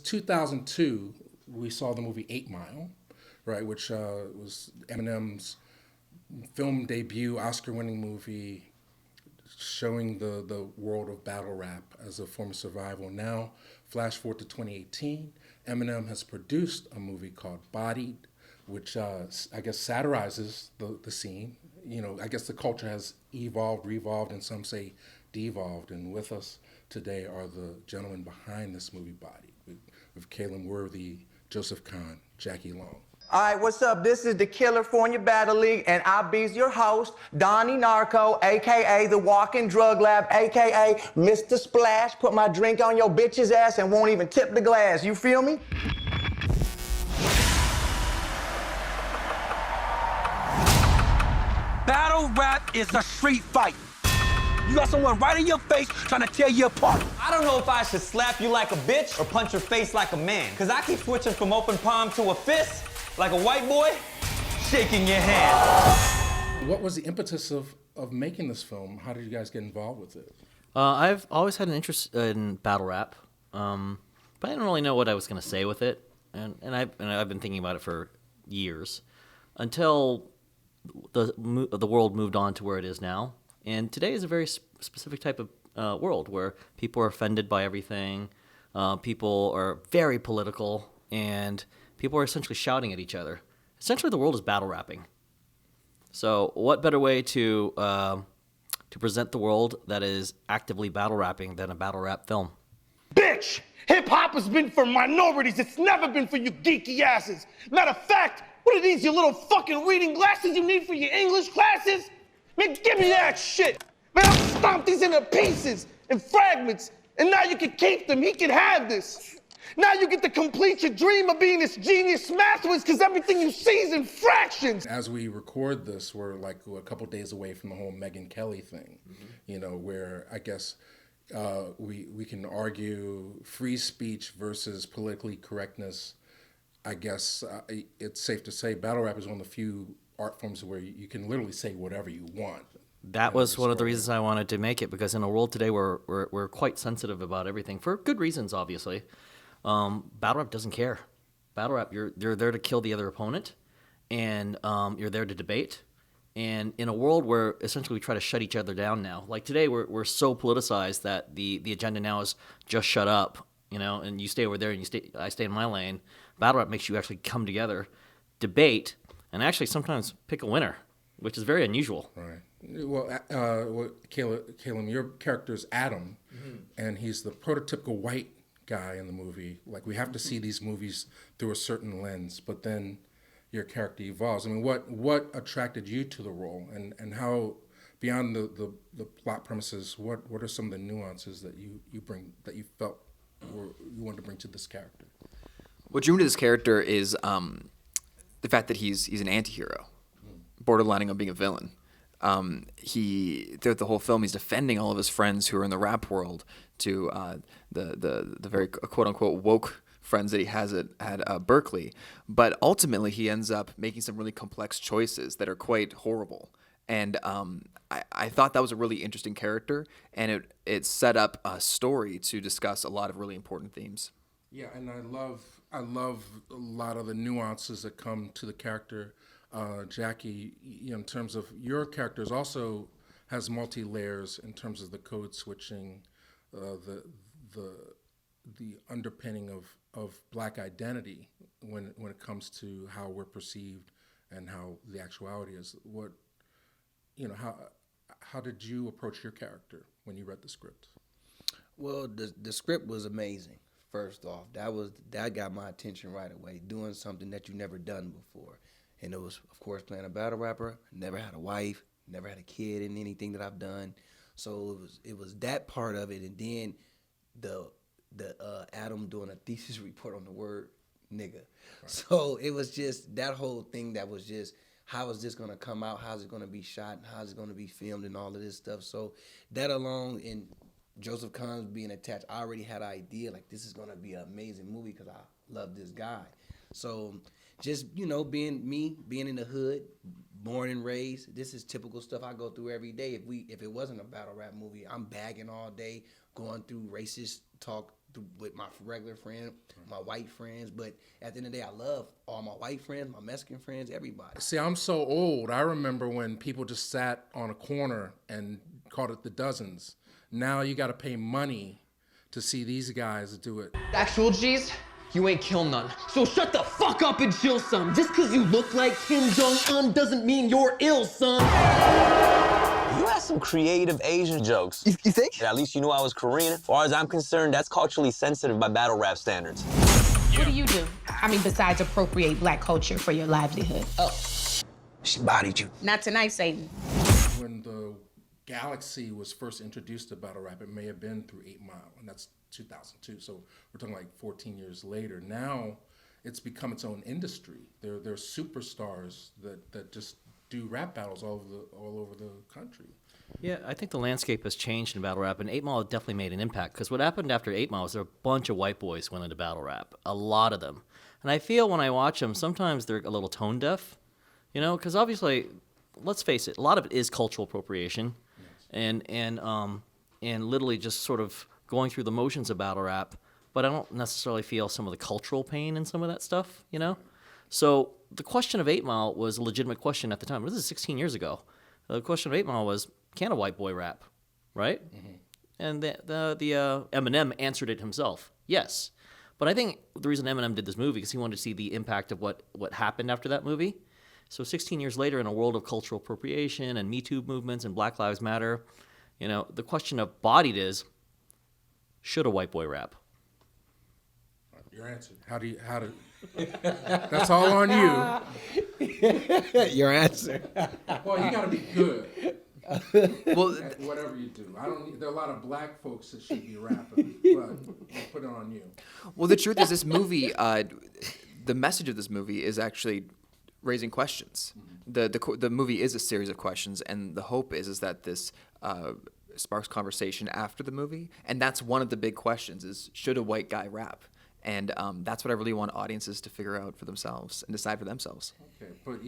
2002, we saw the movie 8 Mile, right, which was Eminem's film debut, Oscar-winning movie, showing the world of battle rap as a form of survival. Now, flash forward to 2018, Eminem has produced a movie called Bodied, which I guess satirizes the scene. You know, I guess the culture has evolved, revolved, and some say devolved. And with us today are the gentlemen behind this movie, Bodied, with Calum Worthy, Joseph Kahn, Jackie Long. All right, what's up? This is the California Battle League, and I'll be your host, Donnie Narco, a.k.a. the Walking Drug Lab, a.k.a. Mr. Splash. Put my drink on your bitch's ass and won't even tip the glass. You feel me? Battle rap is a street fight. You got someone right in your face trying to tear you apart. I don't know if I should slap you like a bitch or punch your face like a man. Cause I keep switching from open palm to a fist like a white boy shaking your hand. What was the impetus of making this film? How did you guys get involved with it? I've always had an interest in battle rap, but I didn't really know what I was going to say with it. And I've been thinking about it for years until the world moved on to where it is now. And today is a very specific type of world where people are offended by everything. People are very political, and people are essentially shouting at each other. Essentially, the world is battle rapping. So, what better way to present the world that is actively battle rapping than a battle rap film? Bitch! Hip-hop has been for minorities. It's never been for you geeky asses. Matter of fact, what are these, your little fucking reading glasses you need for your English classes? Man, give me that shit. Man, I'll stomp these into pieces and fragments, and now you can keep them. He can have this. Now you get to complete your dream of being this genius math whiz, because everything you see is in fractions. As we record this, we're like a couple days away from the whole Megyn Kelly thing, you know, where I guess we can argue free speech versus politically correctness. I guess it's safe to say battle rap is one of the few art forms where you can literally say whatever you want. That was one of the reasons I wanted to make it, because in a world today where we're quite sensitive about everything, for good reasons, obviously. Battle rap doesn't care. Battle rap, you're there to kill the other opponent, and you're there to debate. And in a world where essentially we try to shut each other down now, like today we're so politicized that the agenda now is just shut up, you know, and you stay over there and I stay in my lane. Battle rap makes you actually come together, debate, and actually sometimes pick a winner, which is very unusual. Right. Well, Calum, your character is Adam, and he's the prototypical white guy in the movie. Like, we have to see these movies through a certain lens, but then your character evolves. I mean, what attracted you to the role, and how, beyond the plot premises, what are some of the nuances that you bring, that you felt you wanted to bring to this character? What drew me to this character is the fact that he's an anti-hero, borderlining on being a villain. Throughout the whole film, he's defending all of his friends who are in the rap world to the very quote unquote woke friends that he has at Berkeley. But ultimately, he ends up making some really complex choices that are quite horrible. And I thought that was a really interesting character, and it set up a story to discuss a lot of really important themes. Yeah, and I love a lot of the nuances that come to the character. Jackie, you know, in terms of your characters, also has multi-layers in terms of the code switching, the underpinning of Black identity when it comes to how we're perceived and how the actuality is. What, you know, how did you approach your character when you read the script? Well, the script was amazing. First off, that got my attention right away. Doing something that you've never done before. And it was, of course, playing a battle rapper. Never had a wife, never had a kid in anything that I've done. So it was that part of it, and then the Adam doing a thesis report on the word nigga. Right. So it was just that whole thing that was just, how is this gonna come out? How's it gonna be shot? How's it gonna be filmed and all of this stuff? So that alone, and Joseph Kahn being attached, I already had an idea, like, this is gonna be an amazing movie because I love this guy. So just, you know, being in the hood, born and raised, this is typical stuff I go through every day. If it wasn't a battle rap movie, I'm bagging all day, going through racist talk with my regular friend, my white friends. But at the end of the day, I love all my white friends, my Mexican friends, everybody. See, I'm so old. I remember when people just sat on a corner and called it the dozens. Now you got to pay money to see these guys do it. Actual G's, you ain't kill none. So shut the fuck up and chill, son. Just cause you look like Kim Jong-un doesn't mean you're ill, son. You had some creative Asian jokes. You think? At least you knew I was Korean. As far as I'm concerned, that's culturally sensitive by battle rap standards. What do you do? I mean, besides appropriate black culture for your livelihood? Oh. She bodied you. Not tonight, Satan. When the Galaxy was first introduced to battle rap, it may have been through 8 Mile, and that's 2002. So we're talking like 14 years later. Now it's become its own industry. There are superstars that just do rap battles all over the country. Yeah, I think the landscape has changed in battle rap, and 8 Mile definitely made an impact. Because what happened after 8 Mile was there were a bunch of white boys went into battle rap, a lot of them. And I feel when I watch them, sometimes they're a little tone deaf, you know, because obviously, let's face it, a lot of it is cultural appropriation, yes. and literally just sort of going through the motions of battle rap. But I don't necessarily feel some of the cultural pain in some of that stuff, you know. So the question of 8 Mile was a legitimate question at the time. This is 16 years ago. The question of 8 Mile was, can a white boy rap, right? Mm-hmm. And the Eminem answered it himself, yes. But I think the reason Eminem did this movie is he wanted to see the impact of what happened after that movie. So 16 years later, in a world of cultural appropriation and Me Too movements and Black Lives Matter, you know, the question of Bodied is, should a white boy rap? Your answer. How do? That's all on you. Your answer. Well, you got to be good. Well, at whatever you do. There are a lot of black folks that should be rapping, but I'll put it on you. Well, the truth is, this movie, the message of this movie is actually raising questions. Mm-hmm. The movie is a series of questions, and the hope is that this sparks conversation after the movie. And that's one of the big questions: is should a white guy rap? And that's what I really want audiences to figure out for themselves and decide for themselves. Okay, but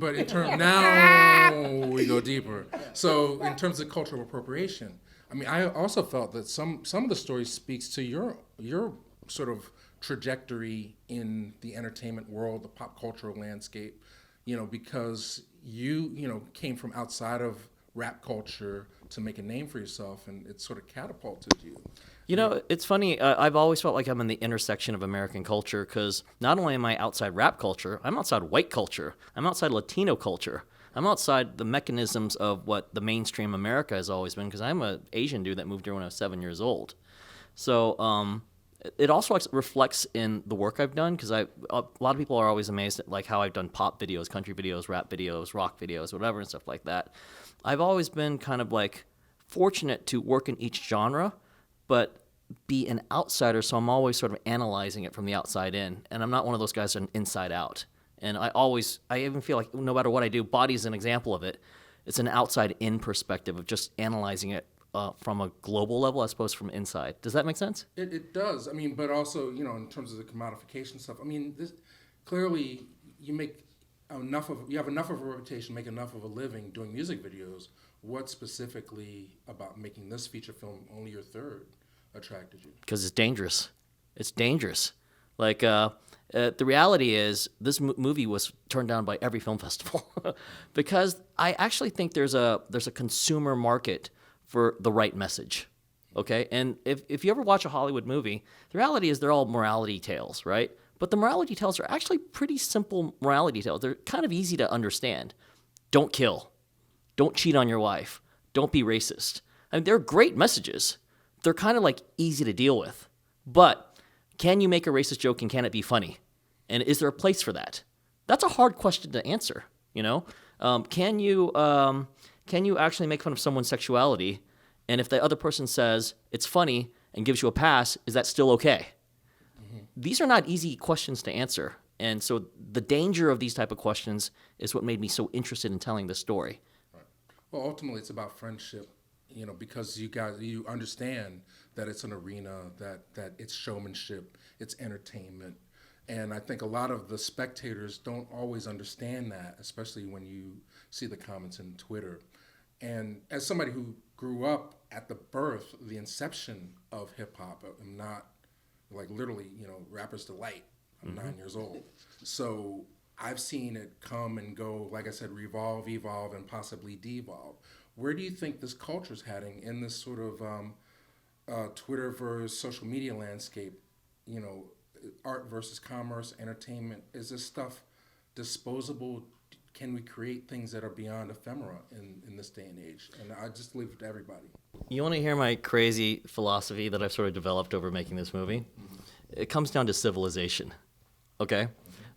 but in terms now we go deeper. So in terms of cultural appropriation, I mean, I also felt that some of the stories speaks to your sort of trajectory in the entertainment world, the pop cultural landscape. You know, because you came from outside of rap culture to make a name for yourself, and it sort of catapulted you. You know, it's funny. I've always felt like I'm in the intersection of American culture because not only am I outside rap culture, I'm outside white culture. I'm outside Latino culture. I'm outside the mechanisms of what the mainstream America has always been because I'm an Asian dude that moved here when I was 7 years old. So it also reflects in the work I've done because a lot of people are always amazed at like how I've done pop videos, country videos, rap videos, rock videos, whatever and stuff like that. I've always been kind of like fortunate to work in each genre, but be an outsider, so I'm always sort of analyzing it from the outside in, and I'm not one of those guys that are inside out. And I even feel like no matter what I do, Body is an example of it. It's an outside in perspective of just analyzing it from a global level as opposed from inside. Does that make sense? It does. I mean, but also, you know, in terms of the commodification stuff, I mean, this clearly you have enough of a reputation, make enough of a living doing music videos. What specifically about making this feature film only your third attracted you? Because it's dangerous. It's dangerous. Like the reality is, this movie was turned down by every film festival because I actually think there's a consumer market for the right message. Okay, and if you ever watch a Hollywood movie, the reality is they're all morality tales, right? But the morality tales are actually pretty simple morality tales. They're kind of easy to understand. Don't kill. Don't cheat on your wife. Don't be racist. I mean, they're great messages. They're kind of like easy to deal with. But can you make a racist joke and can it be funny? And is there a place for that? That's a hard question to answer, you know? Can you actually make fun of someone's sexuality? And if the other person says it's funny and gives you a pass, is that still okay? Mm-hmm. These are not easy questions to answer. And so the danger of these type of questions is what made me so interested in telling this story. Right. Well, ultimately, it's about friendship, you know, because you understand that it's an arena, that it's showmanship, it's entertainment. And I think a lot of the spectators don't always understand that, especially when you see the comments in Twitter. And as somebody who grew up at the birth, the inception of hip hop. I'm not like literally, Rapper's Delight. I'm 9 years old. So I've seen it come and go, like I said, revolve, evolve, and possibly devolve. Where do you think this culture's heading in this sort of Twitter versus social media landscape? Art versus commerce, entertainment. Is this stuff disposable? Can we create things that are beyond ephemera in this day and age? And I just leave it to everybody. You want to hear my crazy philosophy that I've sort of developed over making this movie? It comes down to civilization, okay?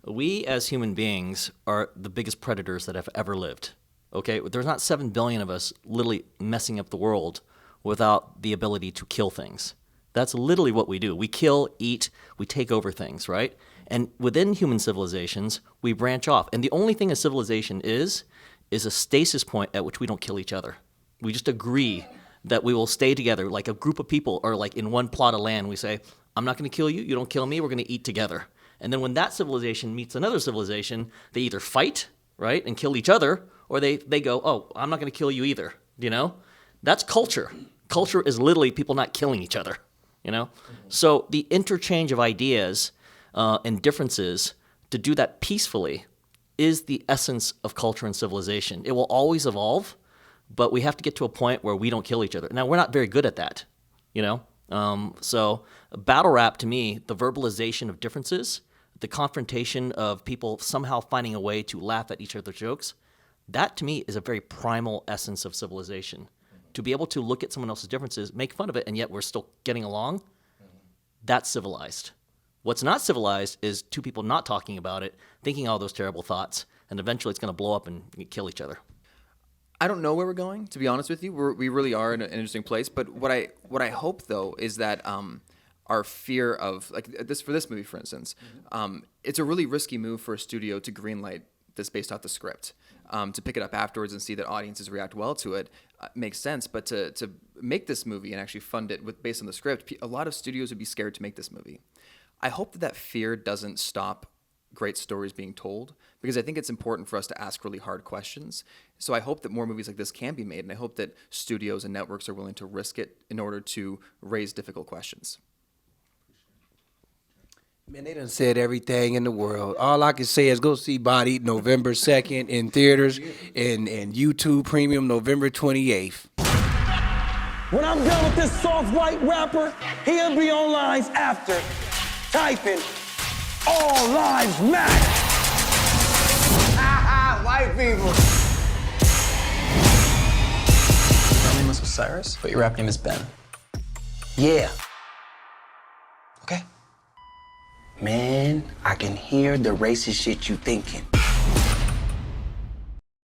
We as human beings are the biggest predators that have ever lived, okay? There's not 7 billion of us literally messing up the world without the ability to kill things. That's literally what we do. We kill, eat, we take over things, right? And within human civilizations, we branch off. And the only thing a civilization is a stasis point at which we don't kill each other. We just agree that we will stay together like a group of people, or like in one plot of land. We say, I'm not going to kill you, you don't kill me, we're going to eat together. And then when that civilization meets another civilization, they either fight, right, and kill each other, or they go, oh, I'm not going to kill you either, That's culture. Culture is literally people not killing each other, So the interchange of ideas and differences, to do that peacefully, is the essence of culture and civilization. It will always evolve, but we have to get to a point where we don't kill each other. Now, we're not very good at that, So battle rap, to me, the verbalization of differences, the confrontation of people somehow finding a way to laugh at each other's jokes, that to me is a very primal essence of civilization. To be able to look at someone else's differences, make fun of it, and yet we're still getting along, that's civilized. What's not civilized is two people not talking about it, thinking all those terrible thoughts, and eventually it's going to blow up and kill each other. I don't know where we're going, to be honest with you. We really are in an interesting place. But what I hope, though, is that our fear of, like this, for this movie, for instance, it's a really risky move for a studio to greenlight this based off the script. To pick it up afterwards and see that audiences react well to it makes sense. But to make this movie and actually fund it based on the script, a lot of studios would be scared to make this movie. I hope that fear doesn't stop great stories being told, because I think it's important for us to ask really hard questions. So I hope that more movies like this can be made, and I hope that studios and networks are willing to risk it in order to raise difficult questions. Man, they done said everything in the world. All I can say is go see Bodied November 2nd in theaters and YouTube Premium November 28th. When I'm done with this soft white rapper, he'll be on lines after, typing, all lives matter. White people. Your name was Osiris, but your rap name is Ben. Yeah. Okay. Man, I can hear the racist shit you thinking.